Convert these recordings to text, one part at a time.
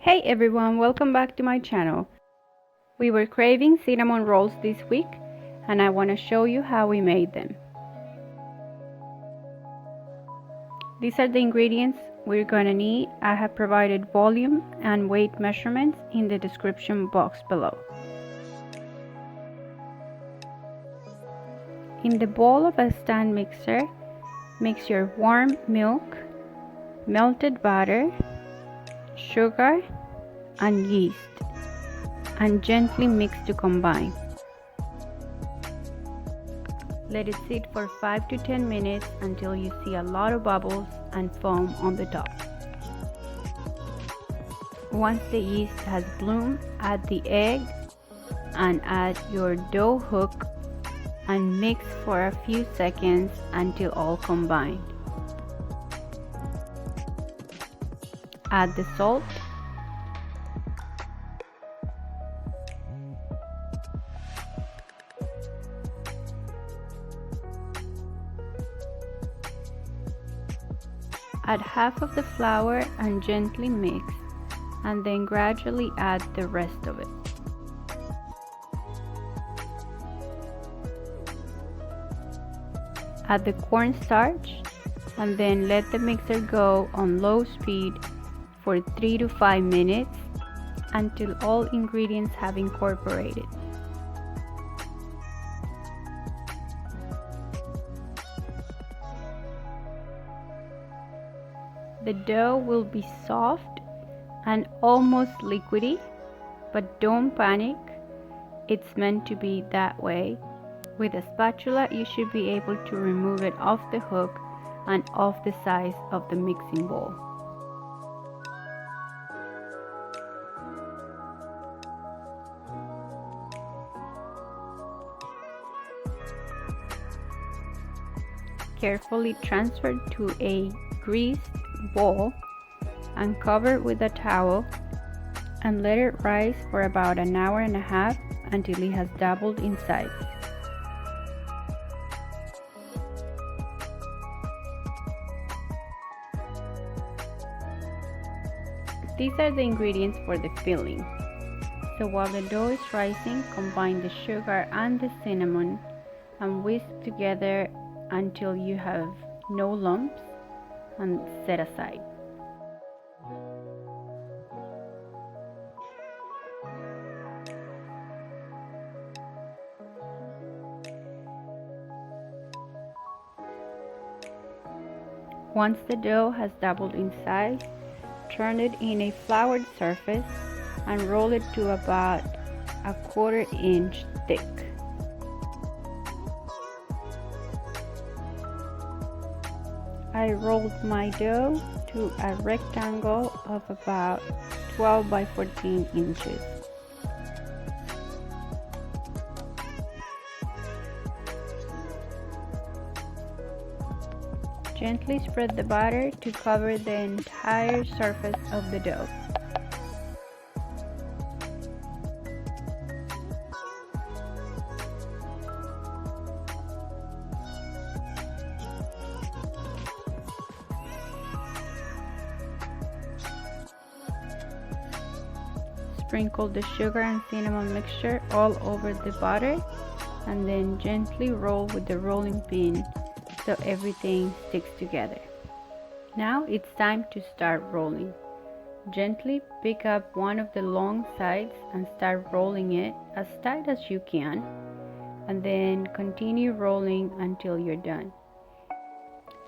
Hey everyone, welcome back to my channel. We were craving cinnamon rolls this week and I want to show you how we made them. These are the ingredients we're gonna need. I have provided volume and weight measurements in the description box below. In the bowl of a stand mixer, mix your warm milk, melted butter, sugar, and yeast, and gently mix to combine. Let it sit for 5 to 10 minutes until you see a lot of bubbles and foam on the top. Once the yeast has bloomed, add the egg and add your dough hook and mix for a few seconds until all combined. Add the salt, add half of the flour and gently mix, and then gradually add the rest of it. Add the cornstarch and then let the mixer go on low speed for 3 to 5 minutes until all ingredients have incorporated. The dough will be soft and almost liquidy, but don't panic, it's meant to be that way. With a spatula, you should be able to remove it off the hook and off the sides of the mixing bowl. Carefully transfer to a greased bowl and cover with a towel and let it rise for about an hour and a half until it has doubled in size. These are the ingredients for the filling. So while the dough is rising, combine the sugar and the cinnamon and whisk together until you have no lumps and set aside. Once the dough has doubled in size, turn it in a floured surface and roll it to about a 1/4 inch thick. I rolled my dough to a rectangle of about 12 by 14 inches. Gently spread the batter to cover the entire surface of the dough. Sprinkle the sugar and cinnamon mixture all over the batter and then gently roll with the rolling pin so everything sticks together. Now it's time to start rolling. Gently pick up one of the long sides and start rolling it as tight as you can, and then continue rolling until you're done.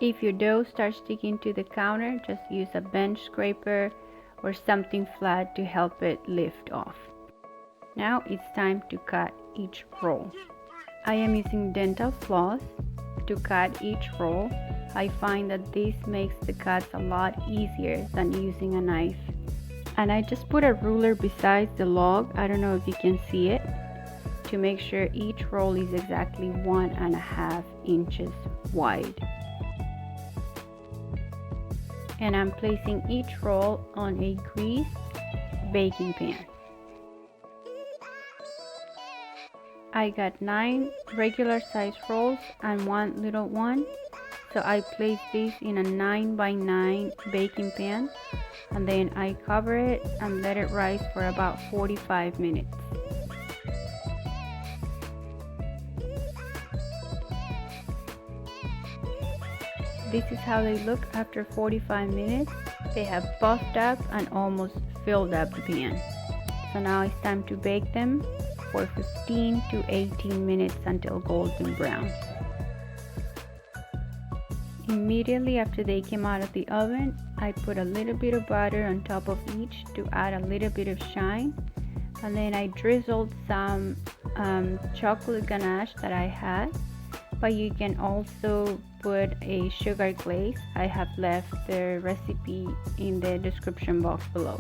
If your dough starts sticking to the counter, just use a bench scraper or something flat to help it lift off. Now it's time to cut each roll. I am using dental floss to cut each roll. I find that this makes the cuts a lot easier than using a knife. And I just put a ruler beside the log, I don't know if you can see it, to make sure each roll is exactly 1.5 inches wide. And I'm placing each roll on a greased baking pan. I got 9 regular size rolls and 1 little one, So I place this in a 9x9 baking pan, and then I cover it and let it rise for about 45 minutes. This is how they look after 45 minutes. They have puffed up and almost filled up the pan. So now it's time to bake them for 15 to 18 minutes until golden brown. Immediately after they came out of the oven, I put a little bit of butter on top of each to add a little bit of shine. And then I drizzled some chocolate ganache that I had, but you can also put a sugar glaze. I have left the recipe in the description box below.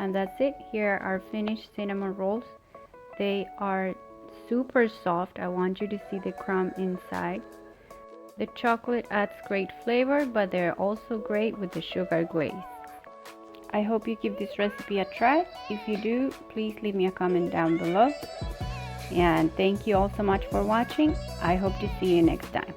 And that's it. Here are our finished cinnamon rolls. They are super soft. I want you to see the crumb inside. The chocolate adds great flavor, but they're also great with the sugar glaze. I hope you give this recipe a try. If you do, please leave me a comment down below. And thank you all so much for watching. I hope to see you next time.